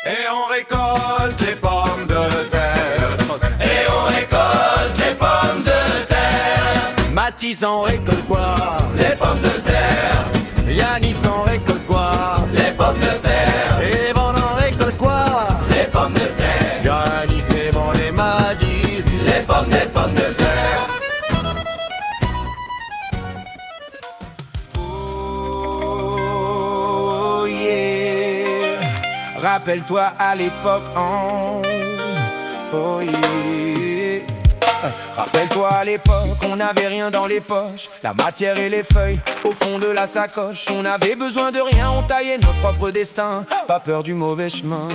Et on récolte les pommes de terre. Et on récolte les pommes de terre. Mathis en récolte quoi? Les pommes de terre. Yanis en récolte quoi? Les pommes de terre. Et Van en récolte quoi? Les pommes de terre. Yanis et Van et Mathis. Les pommes de terre. Oh yeah. Rappelle-toi à l'époque, oh yeah. Rappelle-toi à l'époque, on n'avait rien dans les poches, la matière et les feuilles au fond de la sacoche. On n'avait besoin de rien, on taillait notre propre destin, pas peur du mauvais chemin.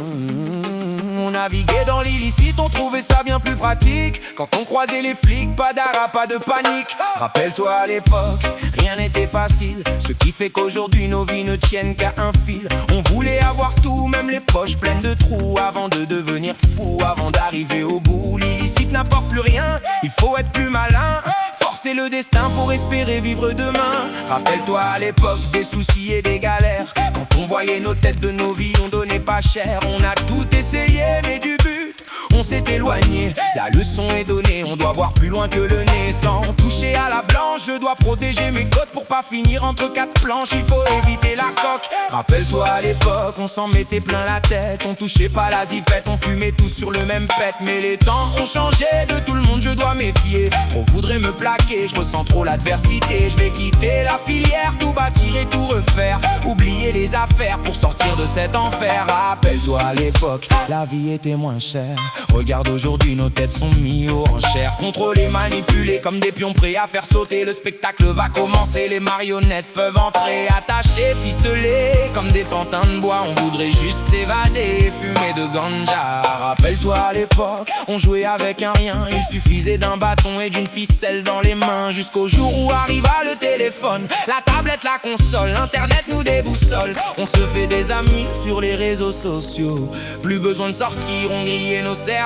On naviguait dans l'illicite, on trouvait ça bien plus pratique. Quand on croisait les flics, pas d'ara, pas de panique. Rappelle-toi à l'époque, rien n'était facile, ce qui fait qu'aujourd'hui nos vies ne tiennent qu'à un fil. On voulait avoir tout, même les poches pleines de trous, avant de devenir fou, avant d'arriver au bout. L'illicite n'apporte plus rien, il faut être plus malin, forcer le destin pour espérer vivre demain. Rappelle-toi à l'époque des soucis et des galères, quand on voyait nos têtes de nos vies, on donnait pas cher. On a tout essayé mais du but on s'est éloigné. La leçon est donnée, on doit voir plus loin que le nez. Sans toucher à la blanche, je dois protéger mes côtes pour pas finir entre quatre planches. Il faut éviter la coque. Rappelle-toi à l'époque, on s'en mettait plein la tête. On touchait pas la zipette, on fumait tous sur le même pet. Mais les temps ont changé, de tout le monde je dois méfier. Trop voudrait me plaquer, je ressens trop l'adversité. Je vais quitter la filière, tout bâtir et tout refaire. Oublier les affaires pour sortir de cet enfer. Rappelle-toi à l'époque, la vie était moins chère. Regarde aujourd'hui, nos têtes sont mises aux enchères. Contrôlées, manipulées comme des pions prêts à faire sauter. Le spectacle va commencer, les marionnettes peuvent entrer. Attachées, ficelées comme des pantins de bois. On voudrait juste s'évader, fumer de ganja. Rappelle-toi à l'époque, on jouait avec un rien. Il suffisait d'un bâton et d'une ficelle dans les mains. Jusqu'au jour où arriva le téléphone, la tablette, la console, internet nous déboussole. On se fait des amis sur les réseaux sociaux. Plus besoin de sortir, on grillait nos cerveaux.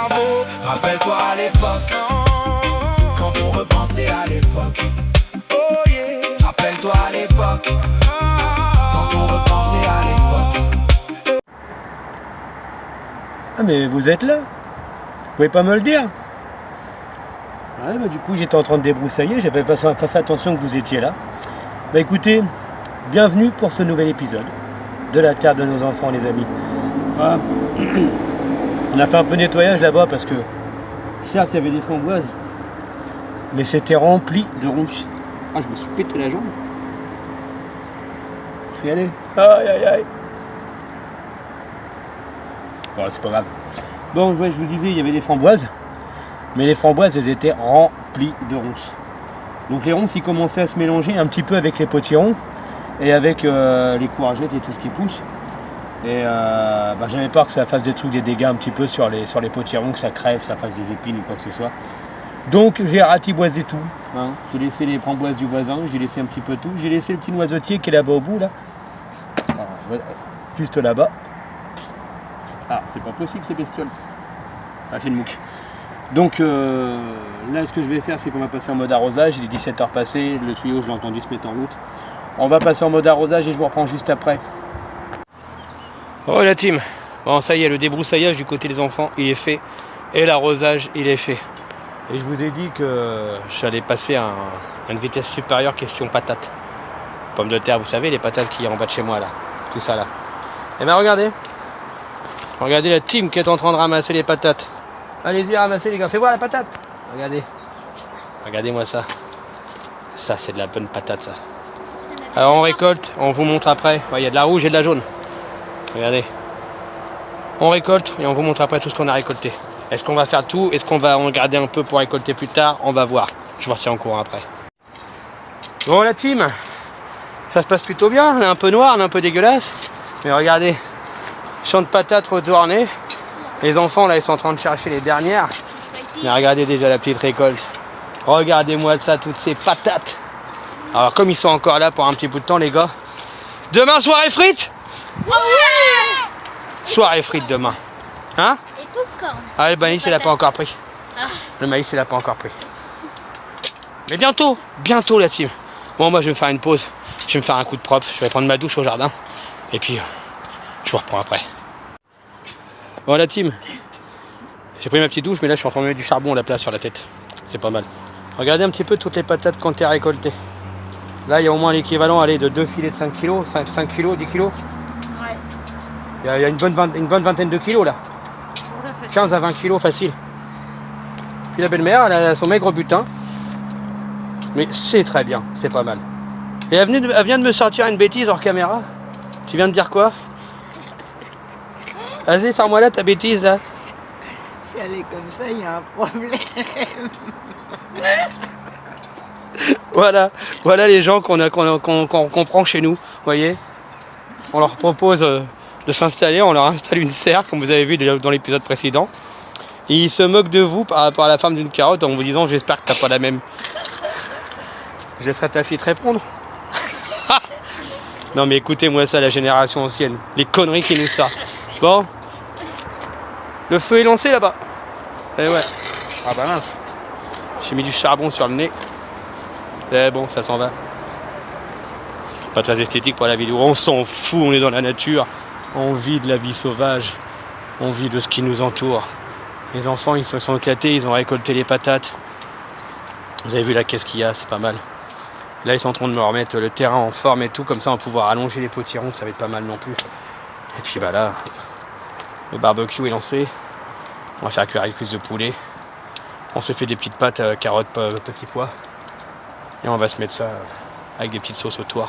Rappelle-toi à l'époque, quand on repensait à l'époque. Oh yeah. Rappelle-toi à l'époque, quand on repensait à l'époque. Ah mais vous êtes là? Vous pouvez pas me le dire? Ouais, bah, du coup j'étais en train de débroussailler, j'avais pas fait attention que vous étiez là. Bah écoutez, bienvenue pour ce nouvel épisode de la Terre de nos enfants les amis. Voilà. On a fait un peu de nettoyage là-bas parce que certes il y avait des framboises, mais c'était rempli de ronces. Ah, je me suis pété la jambe. Regardez. Aïe aïe aïe. Bon, c'est pas grave. Bon, ouais, je vous disais, il y avait des framboises, mais les framboises elles étaient remplies de ronces. Donc les ronces ils commençaient à se mélanger un petit peu avec les potirons et avec les courgettes et tout ce qui pousse. Et j'avais peur que ça fasse des trucs, des dégâts un petit peu sur les potirons, que ça crève, ça fasse des épines ou quoi que ce soit. Donc j'ai ratiboisé tout, hein. J'ai laissé les framboises du voisin, j'ai laissé un petit peu tout, j'ai laissé le petit noisetier qui est là-bas au bout là. Alors, juste là-bas. Ah, c'est pas possible ces bestioles. Ah, c'est une mouche. Donc là ce que je vais faire c'est qu'on va passer en mode arrosage, il est 17h passé, le tuyau je l'ai entendu se mettre en route. On va passer en mode arrosage et je vous reprends juste après. Oh la team, bon ça y est, le débroussaillage du côté des enfants il est fait et l'arrosage il est fait. Et je vous ai dit que j'allais passer à une vitesse supérieure question patates. Pommes de terre, vous savez les patates qui est en bas de chez moi là, tout ça là. Et bien regardez la team qui est en train de ramasser les patates. Allez-y ramasser les gars, fais voir la patate. Regardez-moi ça. Ça c'est de la bonne patate ça. Alors on récolte, on vous montre après. Il y a de la rouge et de la jaune. Regardez, on récolte et on vous montre après tout ce qu'on a récolté. Est-ce qu'on va faire tout? Est-ce qu'on va en garder un peu pour récolter plus tard? On va voir, je vous retiens en courant après. Bon la team, ça se passe plutôt bien, on est un peu noir, on est un peu dégueulasse. Mais regardez, champ de patates retourné. Les enfants là ils sont en train de chercher les dernières. Mais regardez déjà la petite récolte. Regardez-moi ça, toutes ces patates. Alors comme ils sont encore là pour un petit bout de temps les gars, demain soirée frites. Ouais. Soirée frites demain. Hein? Et popcorn. Ah le maïs il a pas encore pris. Ah. Le maïs il a pas encore pris. Mais bientôt la team. Bon moi je vais me faire une pause. Je vais me faire un coup de propre. Je vais prendre ma douche au jardin. Et puis je vous reprends après. Bon la team, j'ai pris ma petite douche, mais là je suis en train de mettre du charbon à la place sur la tête. C'est pas mal. Regardez un petit peu toutes les patates qu'on a récoltées. Là il y a au moins l'équivalent de 2 filets de 5 kg, 5 kg, 10 kg. Ouais. Il y a une bonne vingtaine de kilos là. 15 à 20 kilos facile. Puis la belle-mère, elle a son maigre butin. Mais c'est très bien, c'est pas mal. Et elle vient de me sortir une bêtise hors caméra. Tu viens de dire quoi? Vas-y, sors-moi là ta bêtise là. Si elle est comme ça, il y a un problème. Voilà les gens qu'on prend chez nous, vous voyez. On leur propose de s'installer, on leur installe une serre, comme vous avez vu déjà dans l'épisode précédent. Et ils se moquent de vous par rapport à la femme d'une carotte en vous disant j'espère que t'as pas la même. Je laisserai ta fille te répondre. Non mais écoutez-moi ça, la génération ancienne. Les conneries qui nous sortent. Bon. Le feu est lancé là-bas. Eh ouais. Ah bah mince. J'ai mis du charbon sur le nez. Eh bon, ça s'en va. Pas très esthétique pour la vidéo. On s'en fout, on est dans la nature. On vit de la vie sauvage. On vit de ce qui nous entoure. Les enfants, ils se sont éclatés, ils ont récolté les patates. Vous avez vu là, qu'est-ce qu'il y a, c'est pas mal. Là, ils sont en train de me remettre le terrain en forme et tout. Comme ça, on va pouvoir allonger les potirons, ça va être pas mal non plus. Et puis bah là, le barbecue est lancé. On va faire cuire les cuisses de poulet. On s'est fait des petites pâtes carottes, petits pois. Et on va se mettre ça avec des petites sauces autour.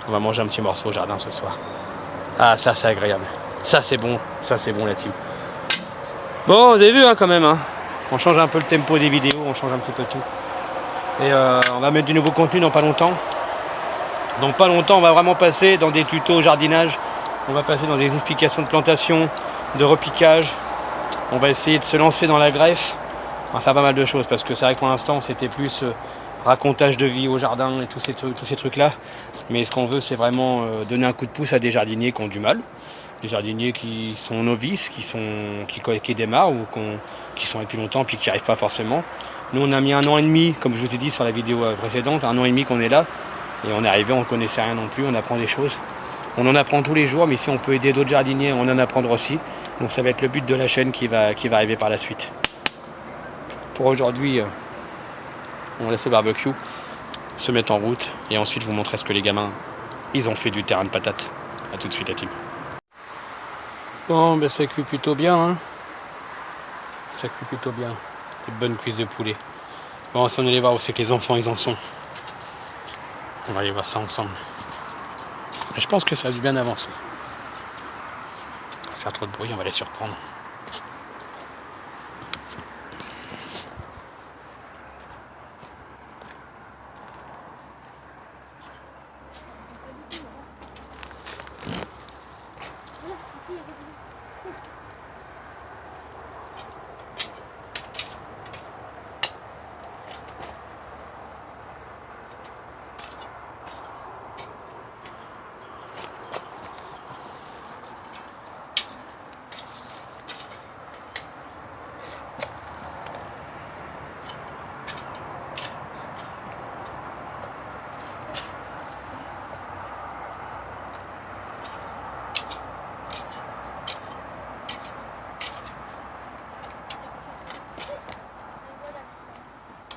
On va manger un petit morceau au jardin ce soir. Ah, ça c'est agréable. Ça c'est bon la team. Bon, vous avez vu hein, quand même. Hein. On change un peu le tempo des vidéos, on change un petit peu tout. Et on va mettre du nouveau contenu dans pas longtemps. Dans pas longtemps, on va vraiment passer dans des tutos jardinage. On va passer dans des explications de plantation, de repiquage. On va essayer de se lancer dans la greffe. On va faire pas mal de choses parce que c'est vrai que pour l'instant, c'était plus racontage de vie au jardin et tous ces trucs-là. Mais ce qu'on veut, c'est vraiment donner un coup de pouce à des jardiniers qui ont du mal. Des jardiniers qui sont novices, qui démarrent ou qui sont depuis longtemps puis qui n'y arrivent pas forcément. Nous, on a mis 1 an et demi, comme je vous ai dit sur la vidéo précédente, 1 an et demi qu'on est là. Et on est arrivé, on ne connaissait rien non plus, on apprend des choses. On en apprend tous les jours, mais si on peut aider d'autres jardiniers, on en apprendre aussi. Donc ça va être le but de la chaîne qui va arriver par la suite. Pour aujourd'hui, on laisse le barbecue se mettre en route et ensuite je vous montrerai ce que les gamins ils ont fait du terrain de patates. A tout de suite la team. Bon ben ça cuit plutôt bien hein. Ça cuit plutôt bien. Des bonnes cuisses de poulet. Bon on va s'en aller voir où c'est que les enfants ils en sont. On va aller voir ça ensemble. Et je pense que ça a dû bien avancer. On va faire trop de bruit, on va les surprendre.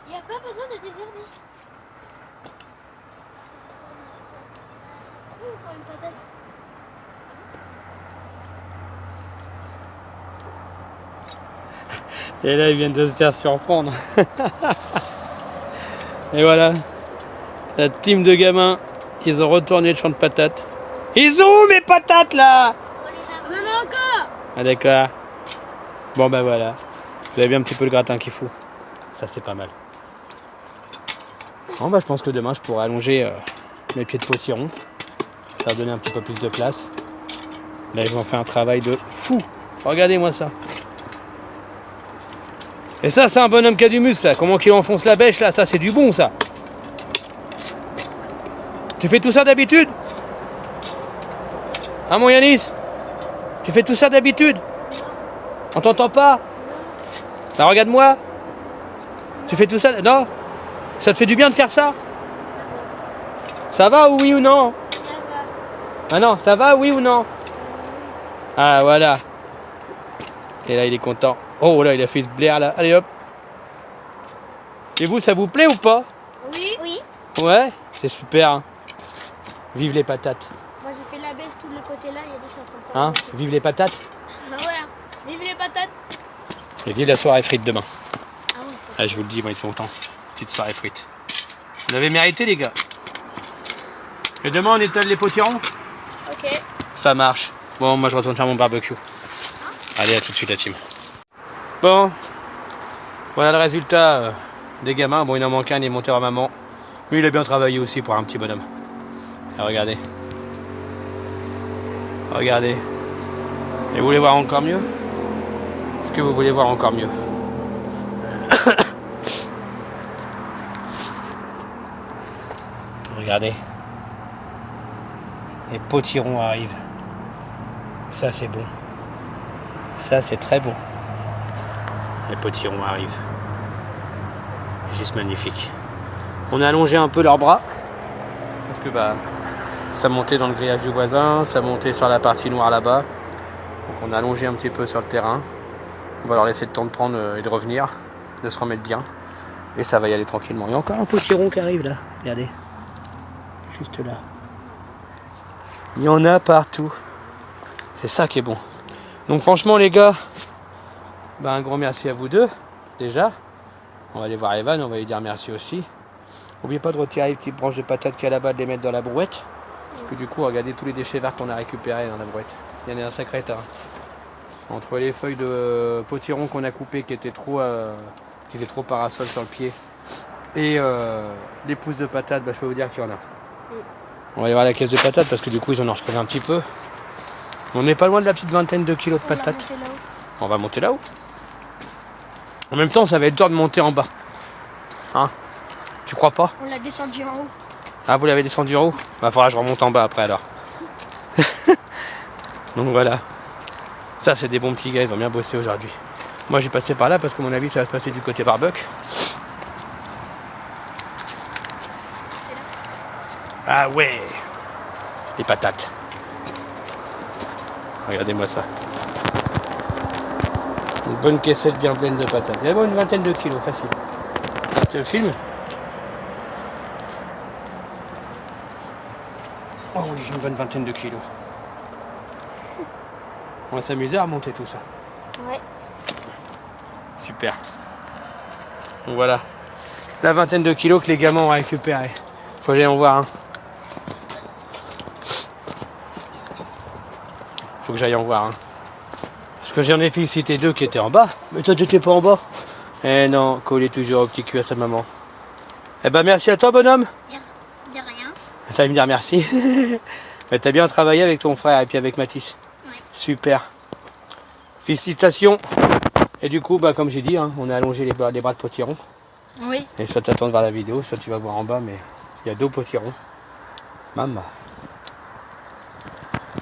Il n'y a pas besoin de désherber. Pour une patate. Et là ils viennent de se faire surprendre. Et voilà. La team de gamins, ils ont retourné le champ de patates. Ils ont où mes patates là? On en a encore. Ah d'accord. Bon ben voilà. Vous avez bien un petit peu le gratin qu'il faut. Ça c'est pas mal. Bon bah je pense que demain je pourrai allonger mes pieds de potiron. Ça va donner un petit peu plus de place. Là ils ont fait un travail de fou. Regardez-moi ça. Et ça c'est un bonhomme qui a du muscle ça. Comment qu'il enfonce la bêche là, ça c'est du bon ça. Tu fais tout ça d'habitude? Hein mon Yanis? Tu fais tout ça d'habitude? On t'entend pas? Bah regarde-moi. Tu fais tout ça? Non? Ça te fait du bien de faire ça? Ça va ou oui ou non? Ça va. Ah non, ça va oui ou non? Ah voilà. Et là, il est content. Oh là, il a fait ce blaire là. Allez hop. Et vous, ça vous plaît ou pas? Oui. Oui. Ouais, c'est super. Hein. Vive les patates. Moi j'ai fait la bêche tout le côté là, il y a des gens en train de faire. Hein? Vive les patates. Voilà. Vive les patates. Et vive la soirée frite demain. Ah oui. Ah, je vous le dis, ils vont être contents. Petite soirée frite. Vous avez mérité, les gars. Et demain, on étale les potirons? Ok. Ça marche. Bon, moi, je retourne faire mon barbecue. Allez, à tout de suite, la team. Bon, voilà le résultat des gamins. Bon, il en manque un, il est monté à maman. Mais il a bien travaillé aussi pour un petit bonhomme. Et regardez. Regardez. Et vous voulez voir encore mieux? Est-ce que vous voulez voir encore mieux? Regardez. Les potirons arrivent. Ça, c'est bon. Ça, c'est très bon. Les potirons arrivent. Juste magnifique. On a allongé un peu leurs bras. Parce que bah, ça montait dans le grillage du voisin, ça montait sur la partie noire là-bas. Donc on a allongé un petit peu sur le terrain. On va leur laisser le temps de prendre et de revenir, de se remettre bien. Et ça va y aller tranquillement. Il y a encore un potiron qui arrive là. Regardez. Juste là. Il y en a partout. C'est ça qui est bon. Donc franchement les gars, bah, un grand merci à vous deux, déjà. On va aller voir Evan, on va lui dire merci aussi. N'oubliez pas de retirer les petites branches de patates qu'il y a là-bas, de les mettre dans la brouette. Parce que du coup, regardez tous les déchets verts qu'on a récupérés dans la brouette. Il y en a un sacré tas. Entre les feuilles de potiron qu'on a coupées qui étaient trop parasol sur le pied, et les pousses de patates, bah, je peux vous dire qu'il y en a. On va aller voir la caisse de patates parce que du coup ils en ont retrouvé un petit peu. On n'est pas loin de la petite vingtaine de kilos de patates. On va monter là-haut. En même temps, ça va être dur de monter en bas. Hein? Tu crois pas? On l'a descendu en haut. Ah, vous l'avez descendu en haut? Bah, faudra que je remonte en bas après alors. Donc voilà. Ça, c'est des bons petits gars, ils ont bien bossé aujourd'hui. Moi, j'ai passé par là parce que, à mon avis, ça va se passer du côté barbecue. Ah ouais! Les patates. Regardez-moi ça. Une bonne caissette bien pleine de patates. Il y a une vingtaine de kilos, facile. Tu le filmes? Oh oui, j'ai une bonne vingtaine de kilos. On va s'amuser à remonter tout ça. Ouais. Super. Donc voilà. La vingtaine de kilos que les gamins ont récupéré. Faut que j'aille en voir un. Faut que j'aille en voir un. Parce que j'en ai félicité deux qui étaient en bas. Mais toi, tu étais pas en bas? Eh non, collé toujours au petit cul à sa maman. Eh ben merci à toi, bonhomme. De rien. T'allais me dire merci. Mais t'as bien travaillé avec ton frère et puis avec Mathis. Ouais. Super. Félicitations. Et du coup, bah, comme j'ai dit, hein, on a allongé les bras de potiron. Oui. Et soit t'attends de voir la vidéo, soit tu vas voir en bas, mais il y a deux potirons. Maman.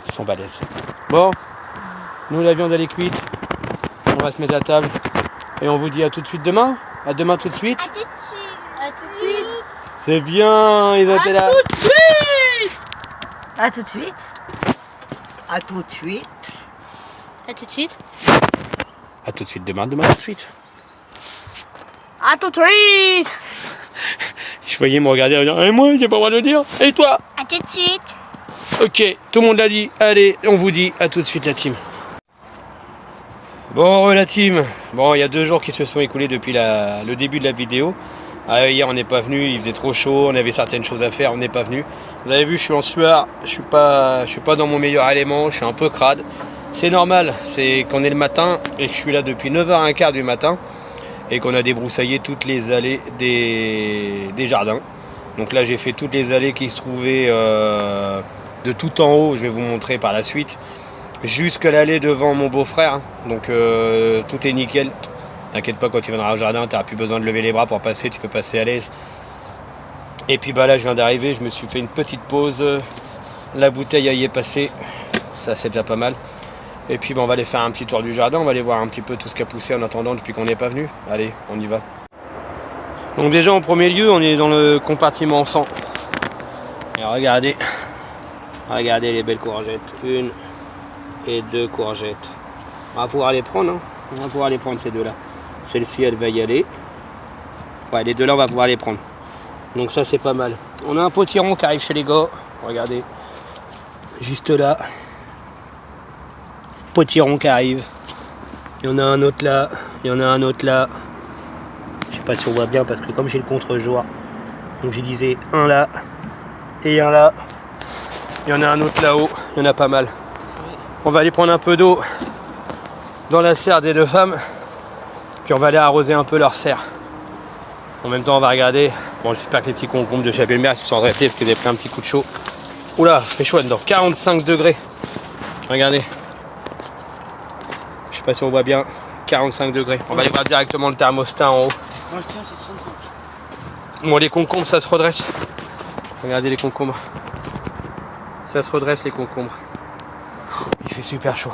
Ils sont balèzes. Bon, nous la viande elle est cuite. On va se mettre à table. Et on vous dit à tout de suite demain. À demain tout de suite. À tout de suite. À tout de suite. C'est bien, ils ont été là. À tout de suite. À tout de suite. À tout de suite. À tout de suite demain, demain tout de suite. À tout de suite. Je voyais me regarder en disant, et moi j'ai pas le droit de le dire. Et toi? À tout de suite. Ok, tout le monde l'a dit. Allez, on vous dit à tout de suite la team. Bon, la team. Bon, il y a 2 jours qui se sont écoulés depuis le début de la vidéo. Hier, on n'est pas venu, il faisait trop chaud, on avait certaines choses à faire, on n'est pas venu. Vous avez vu, je suis en sueur, je suis pas dans mon meilleur élément, je suis un peu crade. C'est normal, c'est qu'on est le matin et que je suis là depuis 9h15 du matin et qu'on a débroussaillé toutes les allées des jardins. Donc là, j'ai fait toutes les allées qui se trouvaient de tout en haut, je vais vous montrer par la suite, jusqu'à l'allée devant mon beau-frère. Donc tout est nickel. T'inquiète pas, quand tu viendras au jardin, tu n'auras plus besoin de lever les bras pour passer, tu peux passer à l'aise. Et puis bah là, je viens d'arriver, je me suis fait une petite pause. La bouteille y est passée, ça c'est déjà pas mal. Et puis bah, on va aller faire un petit tour du jardin, on va aller voir un petit peu tout ce qui a poussé en attendant depuis qu'on n'est pas venu. Allez, on y va. Donc déjà en premier lieu, on est dans le compartiment 100. Et regardez les belles courgettes. 1 et 2 courgettes. On va pouvoir les prendre, hein. On va pouvoir les prendre ces deux-là. Celle-ci, elle va y aller. Ouais, les deux-là, on va pouvoir les prendre. Donc ça, c'est pas mal. On a un potiron qui arrive chez les gars. Regardez. Juste là. Potiron qui arrive. Il y en a un autre là. Il y en a un autre là. Je sais pas si on voit bien parce que comme j'ai le contre-jour. Donc j'ai disais un là. Et un là. Il y en a un autre là-haut. Il y en a pas mal. On va aller prendre un peu d'eau dans la serre des deux femmes. Puis on va aller arroser un peu leur serre. En même temps, on va regarder. Bon, j'espère que les petits concombres de chez Belle-Mère se sont redressés parce qu'ils avaient pris un petit coup de chaud. Oula, il fait chaud là-dedans. 45 degrés. Regardez. Je sais pas si on voit bien. 45 degrés. On va aller voir directement le thermostat en haut. Moi, le tien, c'est 35. Bon, les concombres, ça se redresse. Regardez les concombres. Ça se redresse, les concombres. Il fait super chaud.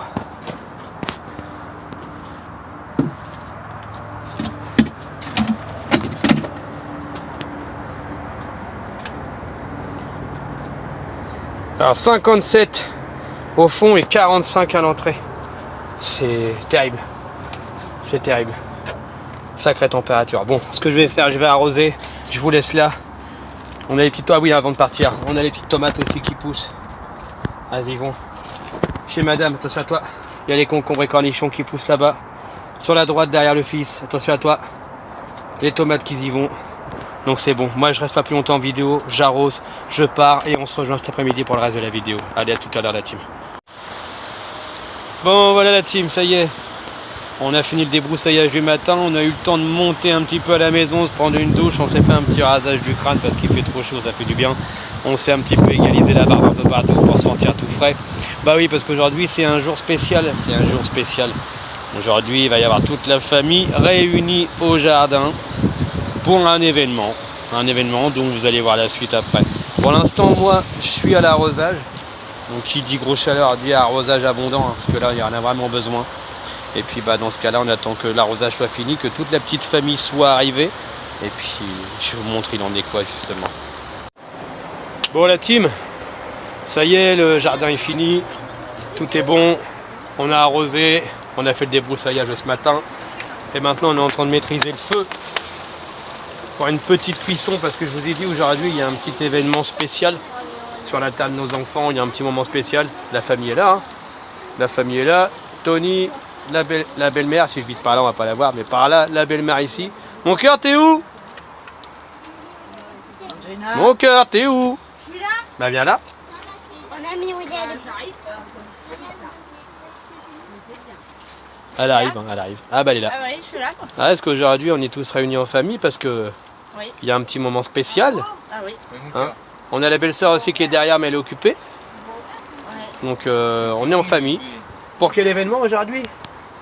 Alors 57 au fond et 45 à l'entrée. C'est terrible. C'est terrible. Sacrée température. Bon, ce que je vais faire, je vais arroser. Je vous laisse là. On a les petites tomates, oui, avant de partir. On a les petites tomates aussi qui poussent. Vas-y, vont. Chez madame, attention à toi. Il y a les concombres et cornichons qui poussent là-bas. Sur la droite, derrière le fils. Attention à toi. Les tomates qui y vont. Donc c'est bon. Moi, je reste pas plus longtemps en vidéo. J'arrose, je pars et on se rejoint cet après-midi pour le reste de la vidéo. Allez, à tout à l'heure, la team. Bon, voilà la team, ça y est. On a fini le débroussaillage du matin. On a eu le temps de monter un petit peu à la maison, se prendre une douche. On s'est fait un petit rasage du crâne parce qu'il fait trop chaud, ça fait du bien. On s'est un petit peu égalisé la barbe un peu partout pour se sentir tout frais. Bah oui, parce qu'aujourd'hui, c'est un jour spécial. C'est un jour spécial. Aujourd'hui, il va y avoir toute la famille réunie au jardin pour un événement. Un événement dont vous allez voir la suite après. Pour l'instant, moi, je suis à l'arrosage. Donc, qui dit grosse chaleur dit arrosage abondant, hein, parce que là, il y en a vraiment besoin. Et puis, bah, dans ce cas-là, on attend que l'arrosage soit fini, que toute la petite famille soit arrivée. Et puis, je vais vous montrer il en est quoi, justement. Bon, la team, ça y est, le jardin est fini. Tout est bon. On a arrosé. On a fait le débroussaillage ce matin. Et maintenant, on est en train de maîtriser le feu. Pour une petite cuisson, parce que je vous ai dit aujourd'hui, il y a un petit événement spécial. Sur la table de nos enfants, il y a un petit moment spécial. La famille est là. Hein. La famille est là. Tony, la belle-mère, si je vise par là, on va pas la voir, mais par là, la belle-mère ici. Mon cœur, t'es où? Mon cœur, t'es où? Je suis là. Bah viens là. On a mis où il y a le... Elle arrive, hein, elle arrive. Ah bah elle est là. Ah oui, je suis là. Ah, est-ce qu'aujourd'hui on est tous réunis en famille parce que Oui. il y a un petit moment spécial. Ah oui. Hein. On a la belle-sœur aussi qui est derrière mais elle est occupée. Ouais. Donc on est en famille. Pour quel événement aujourd'hui?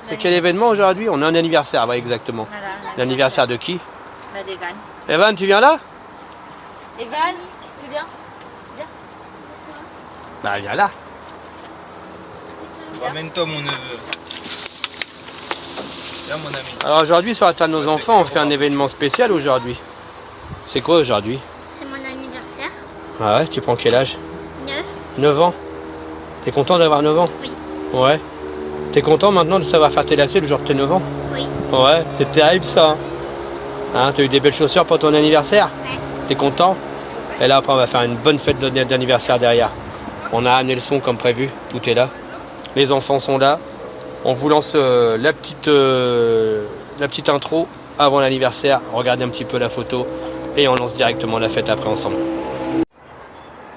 C'est quel événement aujourd'hui? On a un anniversaire, ouais, exactement. Voilà, L'anniversaire de qui? Bah, d'Evan. Evan, tu viens là? Evan, tu viens? Bah viens là. Ramène-toi, mon neveu. Viens, mon ami. Alors aujourd'hui sur la table de nos enfants, on fait un événement spécial aujourd'hui. C'est quoi aujourd'hui? C'est mon anniversaire. Ah ouais, tu prends quel âge? 9. 9 ans. T'es content d'avoir 9 ans? Oui. Ouais. T'es content maintenant de savoir faire tes lacets le jour de tes 9 ans? Oui. Ouais, c'est terrible ça. Hein, t'as eu des belles chaussures pour ton anniversaire? Ouais. T'es content? Et là après on va faire une bonne fête d'anniversaire derrière. On a amené le son comme prévu, tout est là. Les enfants sont là. On vous lance la petite intro avant l'anniversaire. Regardez un petit peu la photo et on lance directement la fête après ensemble.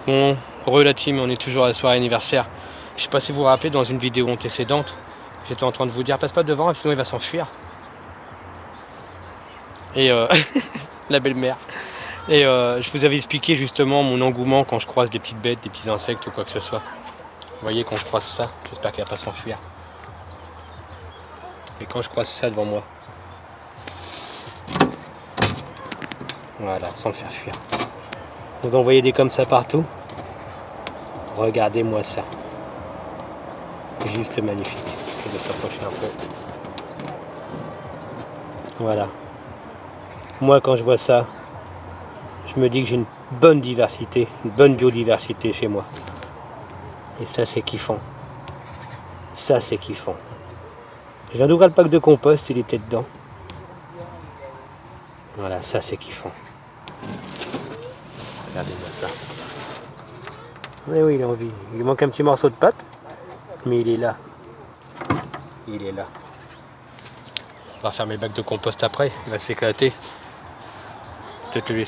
Bon, heureux la team, on est toujours à la soirée anniversaire. Je sais pas si vous vous rappelez, dans une vidéo antécédente, j'étais en train de vous dire passe pas devant sinon il va s'enfuir. Et la belle-mère. Et je vous avais expliqué justement mon engouement quand je croise des petites bêtes, des petits insectes ou quoi que ce soit. Vous voyez quand je croise ça, j'espère qu'elle va pas s'enfuir. Et quand je croise ça devant moi. Voilà, sans le faire fuir. Vous en voyez des comme ça partout? Regardez-moi ça. Juste magnifique. J'essaie de s'approcher un peu. Voilà. Moi quand je vois ça, je me dis que j'ai une bonne diversité, une bonne biodiversité chez moi. Et ça c'est kiffant. Ça c'est kiffant. Je viens d'ouvrir le pack de compost, il était dedans. Voilà, ça c'est kiffant. Regardez-moi ça. Mais oui, il a envie. Il lui manque un petit morceau de pâte, mais il est là. Il est là. On va refermer le bac de compost après, il va s'éclater. Peut-être le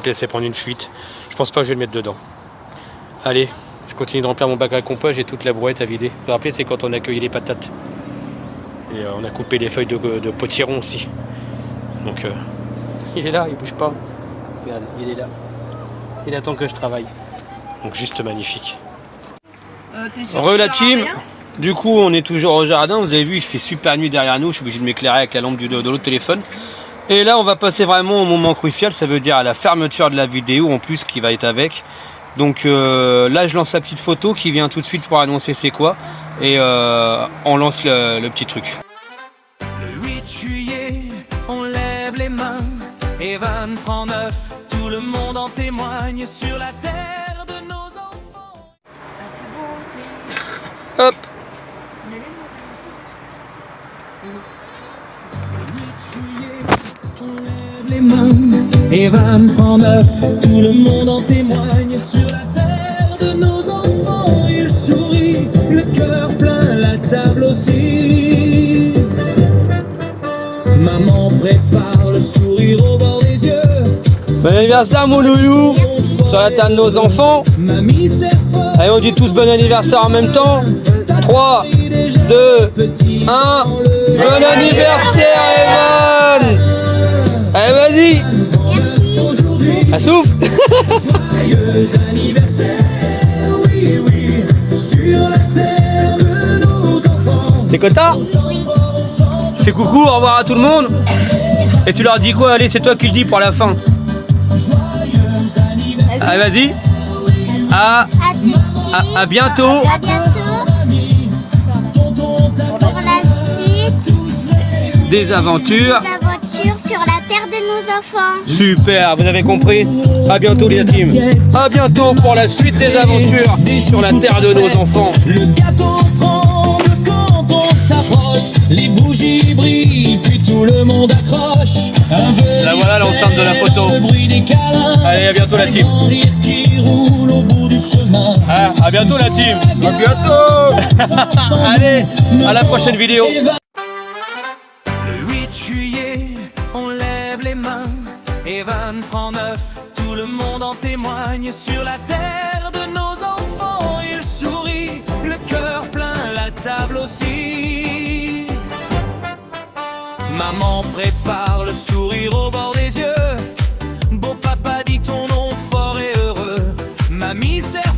laisser prendre une fuite. Je pense pas que je vais le mettre dedans. Allez, je continue de remplir mon bac à compost, j'ai toute la brouette à vider. Vous vous rappelez, c'est quand on a cueilli les patates. Et on a coupé les feuilles de potiron aussi. Donc il est là, il bouge pas. Regardez, il est là. Il attend que je travaille. Donc juste magnifique. Re la team. Du coup on est toujours au jardin, vous avez vu il fait super nuit derrière nous, je suis obligé de m'éclairer avec la lampe de l'autre téléphone. Et là on va passer vraiment au moment crucial, ça veut dire à la fermeture de la vidéo en plus qui va être avec. Donc là je lance la petite photo qui vient tout de suite pour annoncer c'est quoi. Et on lance le petit truc. Le 8 juillet, on lève les mains, Evan prend neuf, tout le monde en témoigne sur la terre de nos enfants. Hop. Les mains, Evan prend neuf, tout le monde en témoigne sur la terre de nos enfants. Il sourit, le cœur plein, la table aussi. Maman prépare le sourire au bord des yeux. Bon anniversaire mon loulou. Sur la table de nos enfants. Mamie sert fort. Allez on dit tous bon anniversaire en même temps. 3, 2, 1. Bon anniversaire Evan. Allez vas-y. Ah souffle. Joyeux anniversaire, oui, oui, sur la terre de nos enfants. C'est Cotard. Fais coucou, au revoir à tout le monde. Et tu leur dis quoi? Allez, c'est toi qui le dis pour la fin. Allez, vas-y. À bientôt. À bientôt. Pour la suite Des aventures. sur la terre de nos enfants. Super, vous avez compris. À bientôt les teams. À bientôt pour la suite des aventures sur la terre de nos enfants. Le gâteau tremble quand on s'approche, les bougies brillent, puis tout le monde accroche. Là voilà l'enceinte de la photo. Allez, à bientôt la team. Qui roule au bout du chemin. Ah, à bientôt la team. À bientôt. Allez, à la prochaine vidéo. Le 8 juillet, on lève les mains, Evan prend neuf, tout le monde en témoigne sur la terre de nos enfants. Il sourit, le cœur plein, la table aussi. Maman prépare le sourire au bord des yeux. Beau papa dit ton nom fort et heureux. Mamie sert